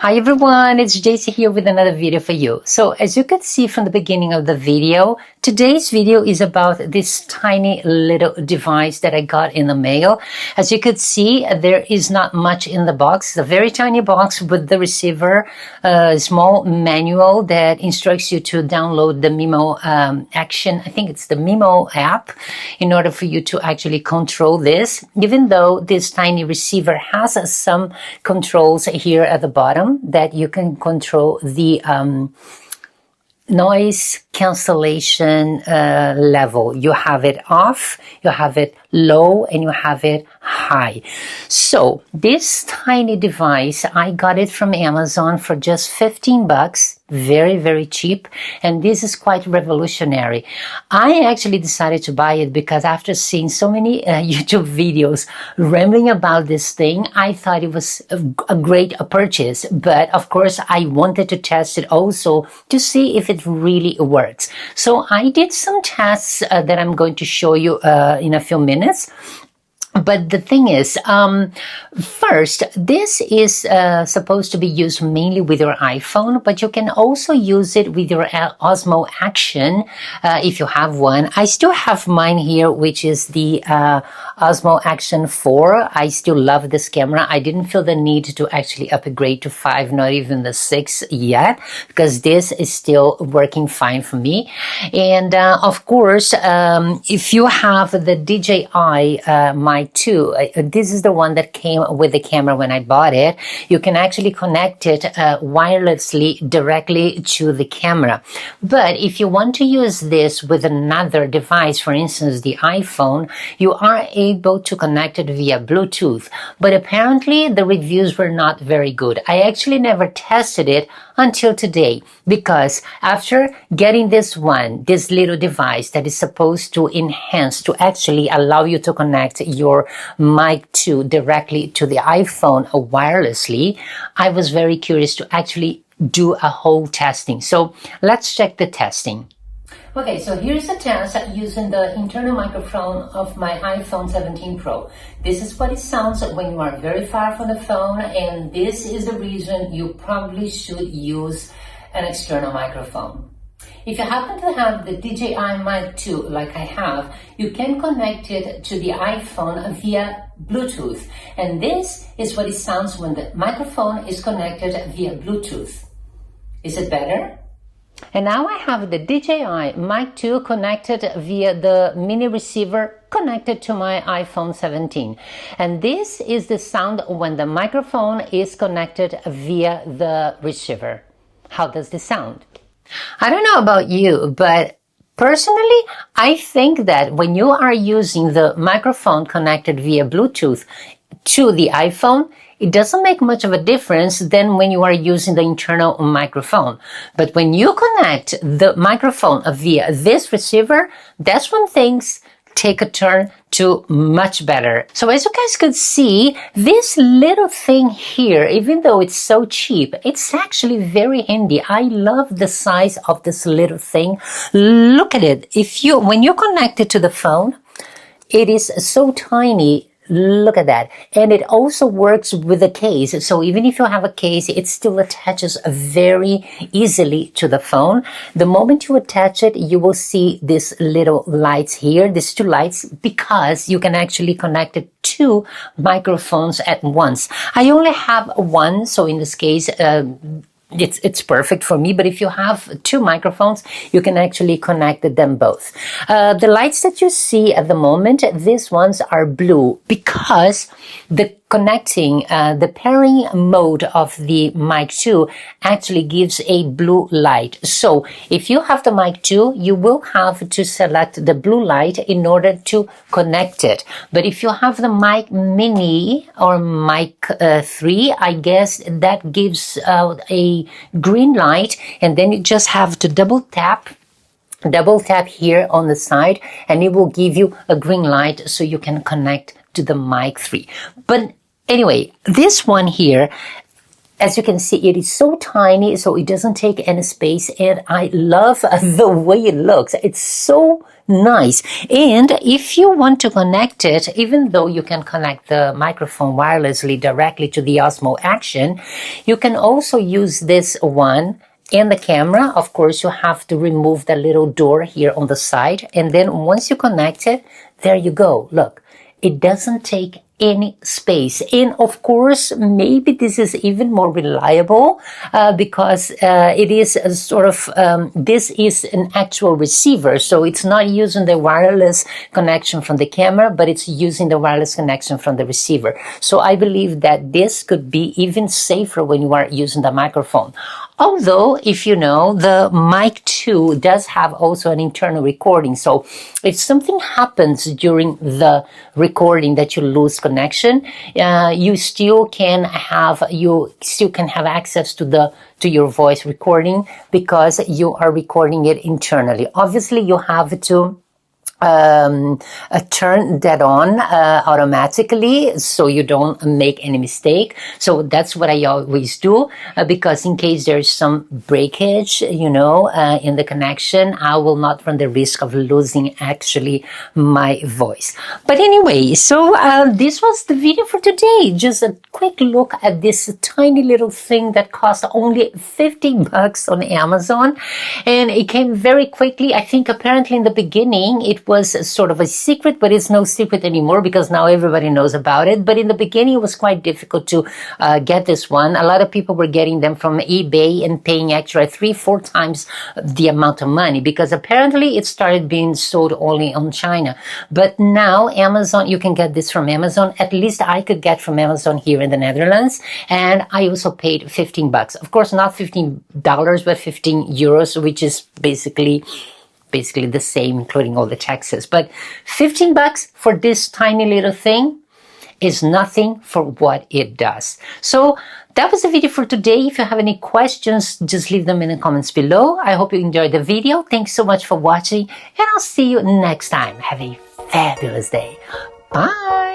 Hi everyone, it's JC here with another video for you. So as you can see from the beginning of the video, today's video is about this tiny little device that I got in the mail. As you could see, there is not much in the box. It's a very tiny box with the receiver, a small manual that instructs you to download the Osmo Action. I think it's the Osmo app in order for you to actually control this. Even though this tiny receiver has some controls here at the bottom that you can control the noise cancellation level. You have it off, you have it low, and you have it high. So this tiny device, I got it from Amazon for just 15 bucks. Very, very cheap. And this is quite revolutionary. I actually decided to buy it because after seeing so many YouTube videos rambling about this thing, I thought it was a great purchase. But of course, I wanted to test it also to see if it really works. So I did some tests that I'm going to show you in a few minutes. But the thing is, first, this is supposed to be used mainly with your iPhone, but you can also use it with your Osmo Action if you have one. I still have mine here, which is the Osmo Action 4. I still love this camera. I didn't feel the need to actually upgrade to 5, not even the 6 yet, because this is still working fine for me. And of course, if you have the DJI Mic 2, this is the one that came with the camera when I bought it. You can actually connect it wirelessly directly to the camera. But if you want to use this with another device, for instance, the iPhone, you are able to connect it via Bluetooth. But apparently the reviews were not very good. I actually never tested it until today, because after getting this little device that is supposed to enhance, to actually allow you to connect your Mic 2 directly to the iPhone wirelessly, I was very curious to actually do a whole testing. So let's check the testing. Okay, so here's a test using the internal microphone of my iPhone 17 Pro. This is what it sounds when you are very far from the phone, and this is the reason you probably should use an external microphone. If you happen to have the DJI Mic 2 like I have, you can connect it to the iPhone via Bluetooth. And this is what it sounds when the microphone is connected via Bluetooth. Is it better? And now I have the DJI Mic 2 connected via the mini receiver connected to my iPhone 17. And this is the sound when the microphone is connected via the receiver. How does this sound? I don't know about you, but personally, I think that when you are using the microphone connected via Bluetooth to the iPhone, it doesn't make much of a difference than when you are using the internal microphone. But when you connect the microphone via this receiver, that's when things take a turn to much better. So as you guys could see, this little thing here, even though it's so cheap, it's actually very handy. I love the size of this little thing. Look at it. When you connect it to the phone, it is so tiny. Look at that. And it also works with a case. So even if you have a case, it still attaches very easily to the phone. The moment you attach it, you will see these little lights here, these two lights, because you can actually connect it to microphones at once. I only have one, so in this case, it's perfect for me, but if you have two microphones, you can actually connect them both. The lights that you see at the moment, these ones are blue because the pairing mode of the Mic 2 actually gives a blue light. So if you have the Mic 2, you will have to select the blue light in order to connect it. But if you have the Mic Mini or Mic 3, I guess that gives out a green light, and then you just have to double tap here on the side, and it will give you a green light so you can connect to the Mic 3. But anyway, this one here, as you can see, it is so tiny, so it doesn't take any space, and I love the way it looks. It's so nice. And if you want to connect it, even though you can connect the microphone wirelessly directly to the Osmo Action, you can also use this one and the camera. Of course, you have to remove the little door here on the side. And then once you connect it, there you go. Look, it doesn't take any space. And of course, maybe this is even more reliable because it is a sort of, this is an actual receiver. So it's not using the wireless connection from the camera, but it's using the wireless connection from the receiver. So I believe that this could be even safer when you are using the microphone. Although, if you know, the Mic 2 does have also an internal recording. So if something happens during the recording that you lose connection, you still can have access to your voice recording because you are recording it internally. Obviously, you have to turn that on automatically so you don't make any mistake. So that's what I always do because in case there's some breakage, in the connection, I will not run the risk of losing actually my voice. But anyway, so this was the video for today. Just a quick look at this tiny little thing that cost only $50 on Amazon, and it came very quickly. I think apparently in the beginning it was sort of a secret, but it's no secret anymore because now everybody knows about it. But in the beginning, it was quite difficult to get this one. A lot of people were getting them from eBay and paying extra 3-4 times the amount of money because apparently it started being sold only on China. But now Amazon, you can get this from Amazon. At least I could get from Amazon here in the Netherlands. And I also paid $15. Of course, not $15, but 15 euros, which is basically the same, including all the taxes. But $15 for this tiny little thing is nothing for what it does. So that was the video for today. If you have any questions, just leave them in the comments below. I hope you enjoyed the video. Thanks so much for watching, and I'll see you next time. Have a fabulous day. Bye.